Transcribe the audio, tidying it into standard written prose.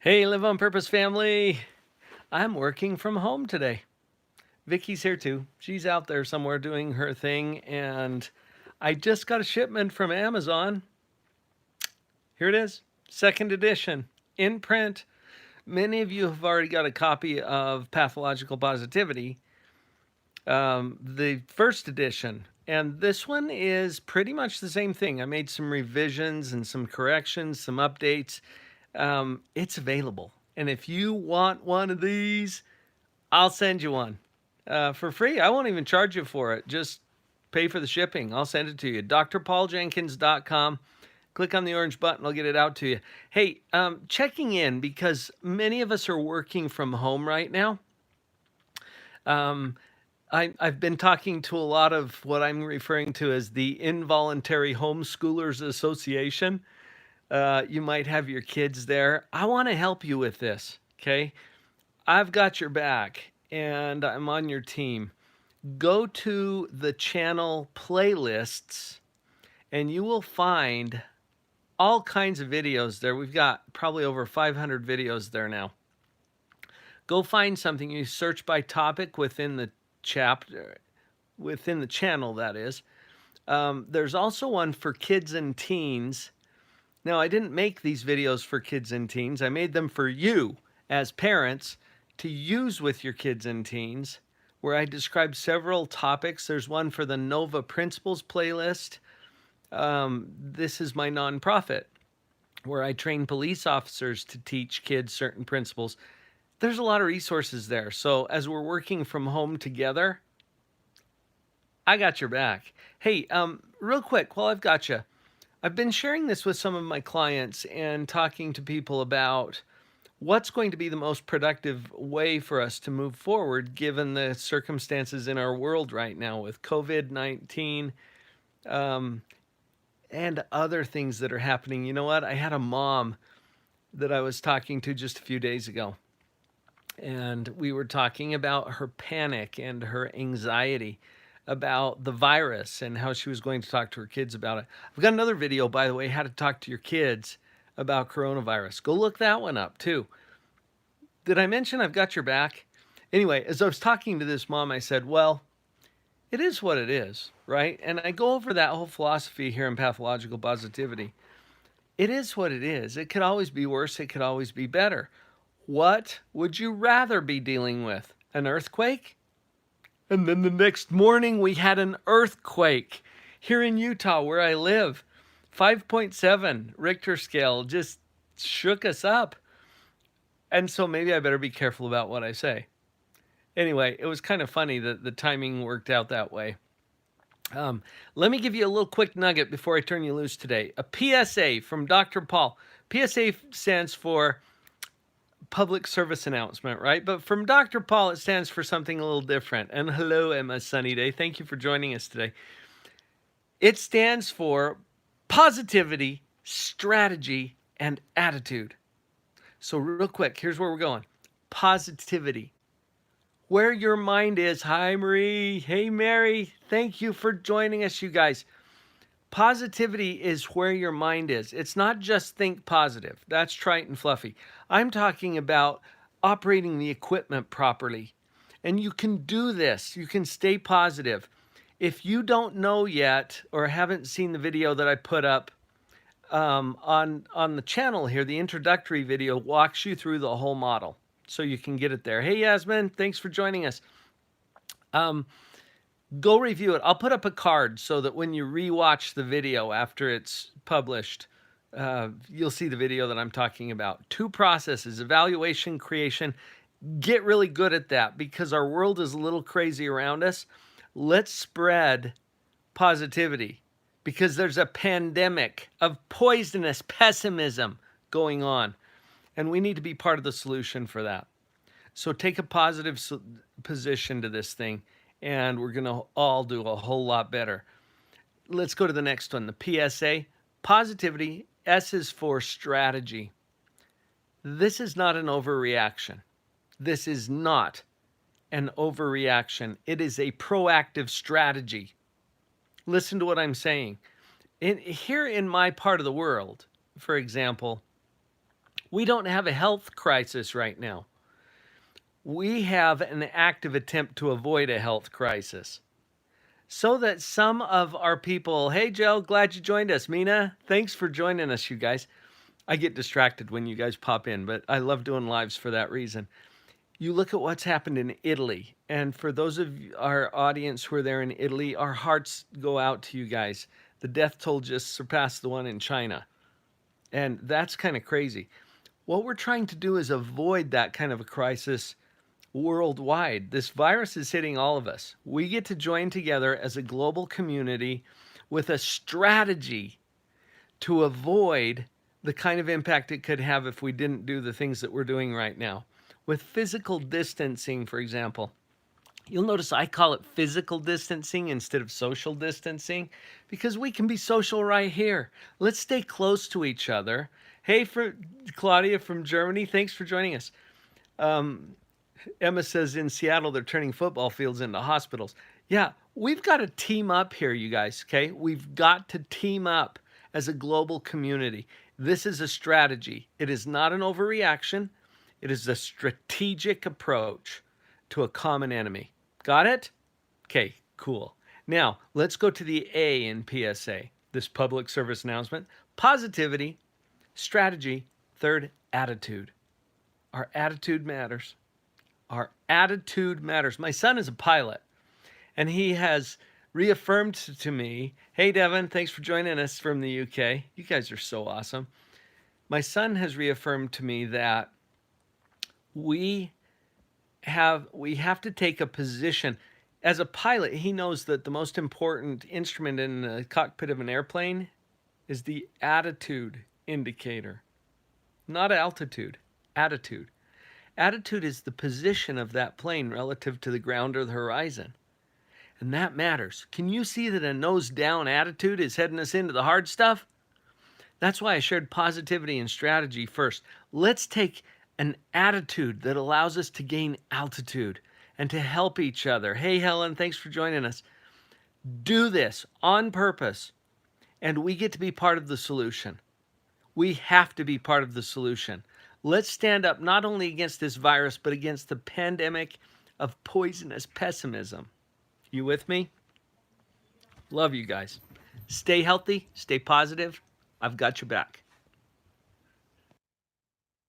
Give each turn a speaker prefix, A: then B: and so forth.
A: Hey, Live on Purpose family. I'm working from home today. Vicky's here too. She's out there somewhere doing her thing, and I just got a shipment from Amazon. Here it is, second edition, in print. Many of you have already got a copy of Pathological Positivity, the first edition. And this one is pretty much the same thing. I made some revisions and some corrections, some updates. It's available. And if you want one of these, I'll send you one for free. I won't even charge you for it. Just pay for the shipping. I'll send it to you. DrPaulJenkins.com. Click on the orange button. I'll get it out to you. Hey, checking in because many of us are working from home right now. I've been talking to a lot of what I'm referring to as the Involuntary Homeschoolers Association. You might have your kids there. I want to help you with this, okay? I've got your back and I'm on your team. Go to the channel playlists and you will find all kinds of videos there. We've got probably over 500 videos there now. Go find something. You search by topic within the chapter, within the channel, that is. There's also one for kids and teens. Now, I didn't make these videos for kids and teens. I made them for you as parents to use with your kids and teens, where I describe several topics. There's one for the Nova Principles playlist. This is my nonprofit, where I train police officers to teach kids certain principles. There's a lot of resources there. So as we're working from home together, I got your back. Hey, real quick, while I've got you, I've been sharing this with some of my clients and talking to people about what's going to be the most productive way for us to move forward given the circumstances in our world right now with COVID-19 and other things that are happening. You know what? I had a mom that I was talking to just a few days ago, and we were talking about her panic and her anxiety about the virus and how she was going to talk to her kids about it. I've got another video, by the way, how to talk to your kids about coronavirus. Go look that one up too. Did I mention I've got your back? Anyway, as I was talking to this mom, I said, well, it is what it is, right? And I go over that whole philosophy here in Pathological Positivity. It is what it is. It could always be worse. It could always be better. What would you rather be dealing with? An earthquake? And then the next morning we had an earthquake here in Utah where I live. 5.7 Richter scale just shook us up. And so maybe I better be careful about what I say. Anyway, it was kind of funny that the timing worked out that way. Let me give you a little quick nugget before I turn you loose today. A PSA from Dr. Paul. PSA stands for public service announcement, right? But from Dr. Paul, it stands for something a little different. And hello, Emma Sunny Day. Thank you for joining us today. It stands for positivity, strategy, and attitude. So real quick, here's where we're going. Positivity. Where your mind is. Hi, Marie. Hey, Mary. Thank you for joining us, you guys. Positivity is where your mind is. It's not just think positive. That's trite and fluffy. I'm talking about operating the equipment properly. And you can do this. You can stay positive. If you don't know yet or haven't seen the video that I put up on the channel here, the introductory video walks you through the whole model so you can get it there. Hey, Yasmin, thanks for joining us. Go review it. I'll put up a card so that when you rewatch the video after it's published, you'll see the video that I'm talking about. 2 processes, evaluation, creation. Get really good at that because our world is a little crazy around us. Let's spread positivity because there's a pandemic of poisonous pessimism going on, and we need to be part of the solution for that. So take a positive position to this thing, and we're going to all do a whole lot better. Let's go to the next one, the PSA. Positivity, S is for strategy. This is not an overreaction. This is not an overreaction. It is a proactive strategy. Listen to what I'm saying. Here in my part of the world, for example, We don't have a health crisis right now. We have an active attempt to avoid a health crisis. So that some of our people, hey Joe, glad you joined us. Mina, thanks for joining us, you guys. I get distracted when you guys pop in, but I love doing lives for that reason. You look at what's happened in Italy, and for those of our audience who are there in Italy, our hearts go out to you guys. The death toll just surpassed the one in China, and that's kind of crazy. What we're trying to do is avoid that kind of a crisis worldwide. This virus is hitting all of us. We get to join together as a global community with a strategy to avoid the kind of impact it could have if we didn't do the things that we're doing right now. With physical distancing, for example, you'll notice I call it physical distancing instead of social distancing because we can be social right here. Let's stay close to each other. Hey, for Claudia from Germany, thanks for joining us. Emma says in Seattle, they're turning football fields into hospitals. Yeah, we've got to team up here, you guys, okay? We've got to team up as a global community. This is a strategy. It is not an overreaction. It is a strategic approach to a common enemy. Got it? Okay, cool. Now, let's go to the A in PSA, this public service announcement. Positivity, strategy, third, attitude. Our attitude matters. Our attitude matters. My son is a pilot, and he has reaffirmed to me, hey, Devin, thanks for joining us from the UK. You guys are so awesome. My son has reaffirmed to me that we have to take a position. As a pilot, he knows that the most important instrument in the cockpit of an airplane is the attitude indicator, not altitude, attitude. Attitude is the position of that plane relative to the ground or the horizon. And that matters. Can you see that a nose down attitude is heading us into the hard stuff? That's why I shared positivity and strategy first. Let's take an attitude that allows us to gain altitude and to help each other. Hey, Helen, thanks for joining us. Do this on purpose, and we get to be part of the solution. We have to be part of the solution. Let's stand up not only against this virus, but against the pandemic of poisonous pessimism. You with me? Love you guys. Stay healthy, stay positive. I've got your back.